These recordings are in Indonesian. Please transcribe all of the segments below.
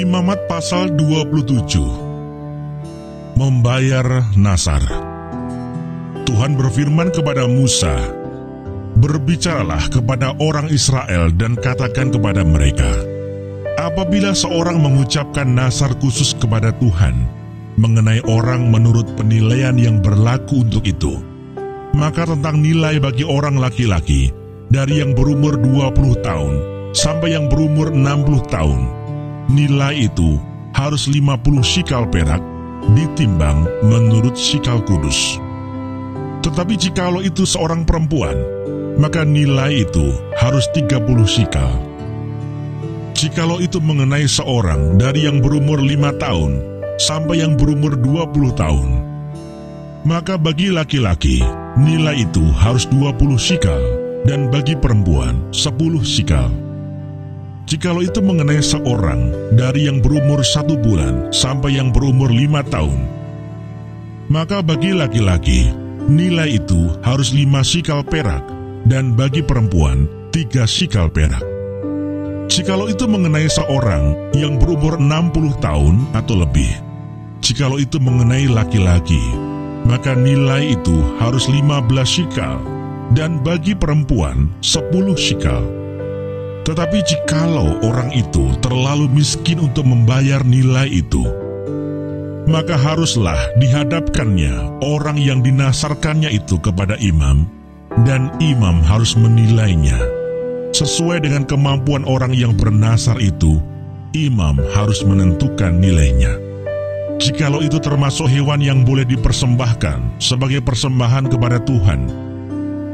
Imamat pasal 27. Membayar Nasar. Tuhan berfirman kepada Musa, "Berbicaralah kepada orang Israel dan katakan kepada mereka, apabila seorang mengucapkan nasar khusus kepada Tuhan mengenai orang menurut penilaian yang berlaku untuk itu, maka tentang nilai bagi orang laki-laki dari yang berumur 20 tahun sampai yang berumur 60 tahun, nilai itu harus 50 shikal perak ditimbang menurut shikal kudus. Tetapi jikalau itu seorang perempuan, maka nilai itu harus 30 shikal. Jikalau itu mengenai seorang dari yang berumur 5 tahun sampai yang berumur 20 tahun, maka bagi laki-laki nilai itu harus 20 shikal dan bagi perempuan 10 shikal. Jikalau itu mengenai seorang dari yang berumur 1 bulan sampai yang berumur 5 tahun, maka bagi laki-laki nilai itu harus 5 shikal perak dan bagi perempuan 3 shikal perak. Jikalau itu mengenai seorang yang berumur 60 tahun atau lebih, jikalau itu mengenai laki-laki, maka nilai itu harus 15 shikal dan bagi perempuan 10 shikal. Tetapi jikalau orang itu terlalu miskin untuk membayar nilai itu, maka haruslah dihadapkannya orang yang dinasarkannya itu kepada imam, dan imam harus menilainya. Sesuai dengan kemampuan orang yang bernasar itu, imam harus menentukan nilainya. Jikalau itu termasuk hewan yang boleh dipersembahkan sebagai persembahan kepada Tuhan,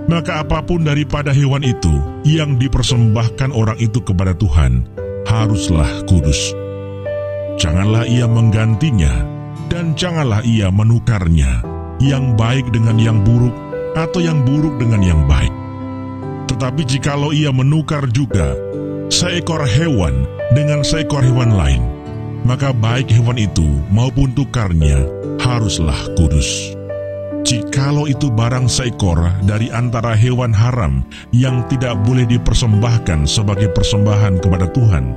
maka apapun daripada hewan itu yang dipersembahkan orang itu kepada Tuhan haruslah kudus. Janganlah ia menggantinya, dan janganlah ia menukarnya, yang baik dengan yang buruk, atau yang buruk dengan yang baik. Tetapi jikalau ia menukar juga seekor hewan dengan seekor hewan lain, maka baik hewan itu maupun tukarnya haruslah kudus. Jikalau itu barang seekor dari antara hewan haram yang tidak boleh dipersembahkan sebagai persembahan kepada Tuhan,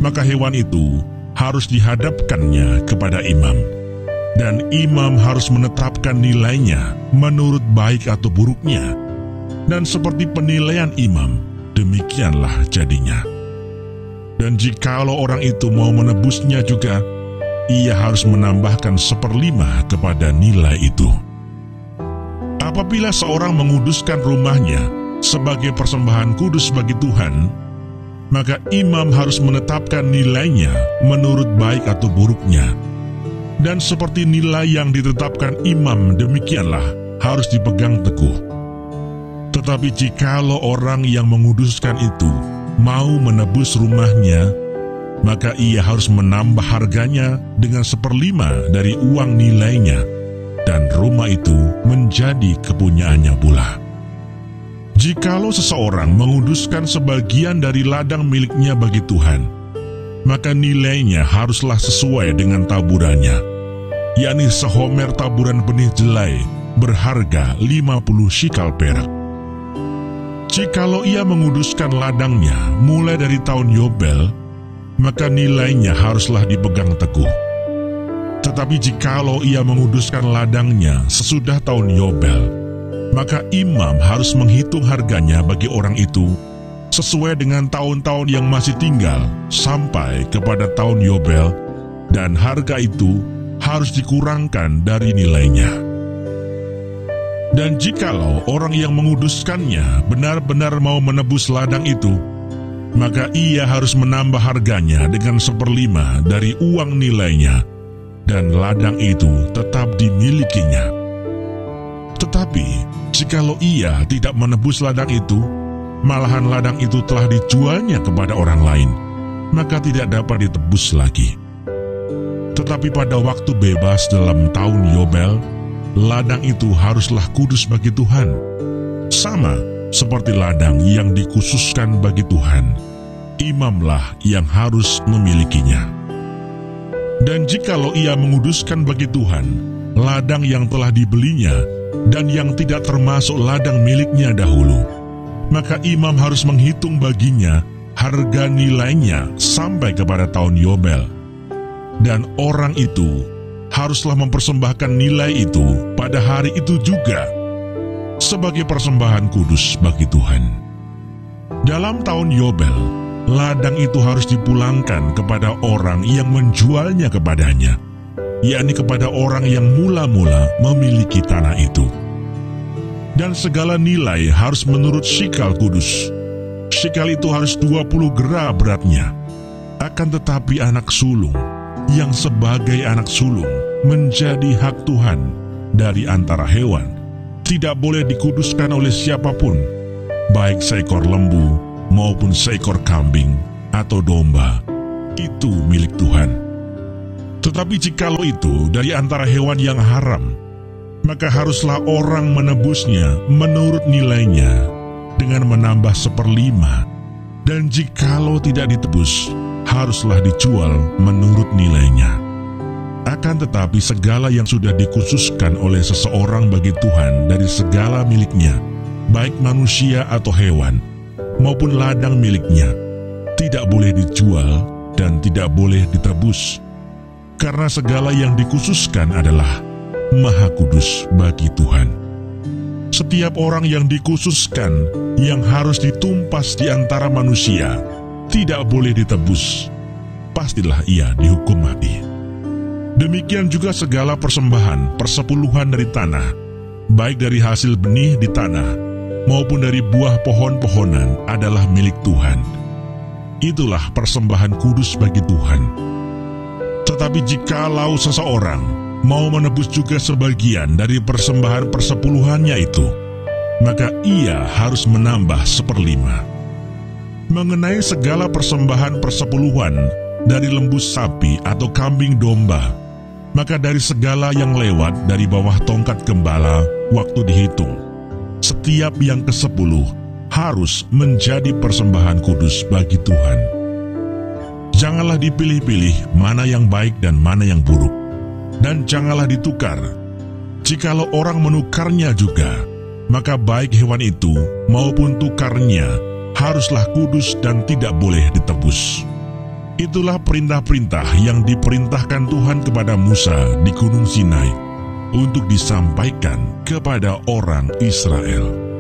maka hewan itu harus dihadapkannya kepada imam, dan imam harus menetapkan nilainya menurut baik atau buruknya, dan seperti penilaian imam, demikianlah jadinya. Dan jikalau orang itu mau menebusnya juga, ia harus menambahkan 1/5 kepada nilai itu. Apabila seorang menguduskan rumahnya sebagai persembahan kudus bagi Tuhan, maka imam harus menetapkan nilainya menurut baik atau buruknya. Dan seperti nilai yang ditetapkan imam, demikianlah harus dipegang teguh. Tetapi jikalau orang yang menguduskan itu mau menebus rumahnya, maka ia harus menambah harganya dengan 1/5 dari uang nilainya, dan rumah itu menjadi kepunyaannya pula. Jikalau seseorang menguduskan sebagian dari ladang miliknya bagi Tuhan, maka nilainya haruslah sesuai dengan taburannya, yakni sehomer taburan benih jelai berharga 50 shikal perak. Jikalau ia menguduskan ladangnya mulai dari tahun Yobel, maka nilainya haruslah dipegang teguh. Tetapi jikalau ia menguduskan ladangnya sesudah tahun Yobel, maka imam harus menghitung harganya bagi orang itu sesuai dengan tahun-tahun yang masih tinggal sampai kepada tahun Yobel, dan harga itu harus dikurangkan dari nilainya. Dan jikalau orang yang menguduskannya benar-benar mau menebus ladang itu, maka ia harus menambah harganya dengan 1/5 dari uang nilainya, dan ladang itu tetap dimilikinya. Tetapi jikalau ia tidak menebus ladang itu, malahan ladang itu telah dijualnya kepada orang lain, maka tidak dapat ditebus lagi. Tetapi pada waktu bebas dalam tahun Yobel, ladang itu haruslah kudus bagi Tuhan, sama seperti ladang yang dikhususkan bagi Tuhan. Imamlah yang harus memilikinya. Dan jikalau ia menguduskan bagi Tuhan ladang yang telah dibelinya dan yang tidak termasuk ladang miliknya dahulu, maka imam harus menghitung baginya harga nilainya sampai kepada tahun Yobel. Dan orang itu haruslah mempersembahkan nilai itu pada hari itu juga sebagai persembahan kudus bagi Tuhan. Dalam tahun Yobel, ladang itu harus dipulangkan kepada orang yang menjualnya kepadanya, yakni kepada orang yang mula-mula memiliki tanah itu. Dan segala nilai harus menurut shikal kudus. Shikal itu harus 20 gera beratnya. Akan tetapi anak sulung yang sebagai anak sulung menjadi hak Tuhan dari antara hewan tidak boleh dikuduskan oleh siapapun, baik seekor lembu maupun seekor kambing atau domba, itu milik Tuhan. Tetapi jikalau itu dari antara hewan yang haram, maka haruslah orang menebusnya menurut nilainya dengan menambah 1/5, dan jikalau tidak ditebus, haruslah dijual menurut nilainya. Akan tetapi segala yang sudah dikhususkan oleh seseorang bagi Tuhan dari segala miliknya, baik manusia atau hewan, maupun ladang miliknya, tidak boleh dijual dan tidak boleh ditebus, karena segala yang dikhususkan adalah maha kudus bagi Tuhan. Setiap orang yang dikhususkan yang harus ditumpas di antara manusia tidak boleh ditebus, pastilah ia dihukum mati. Demikian juga segala persembahan persepuluhan dari tanah, baik dari hasil benih di tanah maupun dari buah pohon-pohonan adalah milik Tuhan. Itulah persembahan kudus bagi Tuhan. Tetapi jikalau seseorang mau menebus juga sebagian dari persembahan persepuluhannya itu, maka ia harus menambah 1/5. Mengenai segala persembahan persepuluhan dari lembu sapi atau kambing domba, maka dari segala yang lewat dari bawah tongkat gembala waktu dihitung, setiap yang ke-10 harus menjadi persembahan kudus bagi Tuhan. Janganlah dipilih-pilih mana yang baik dan mana yang buruk, dan janganlah ditukar. Jikalau orang menukarnya juga, maka baik hewan itu maupun tukarnya haruslah kudus dan tidak boleh ditebus. Itulah perintah-perintah yang diperintahkan Tuhan kepada Musa di Gunung Sinai untuk disampaikan kepada orang Israel.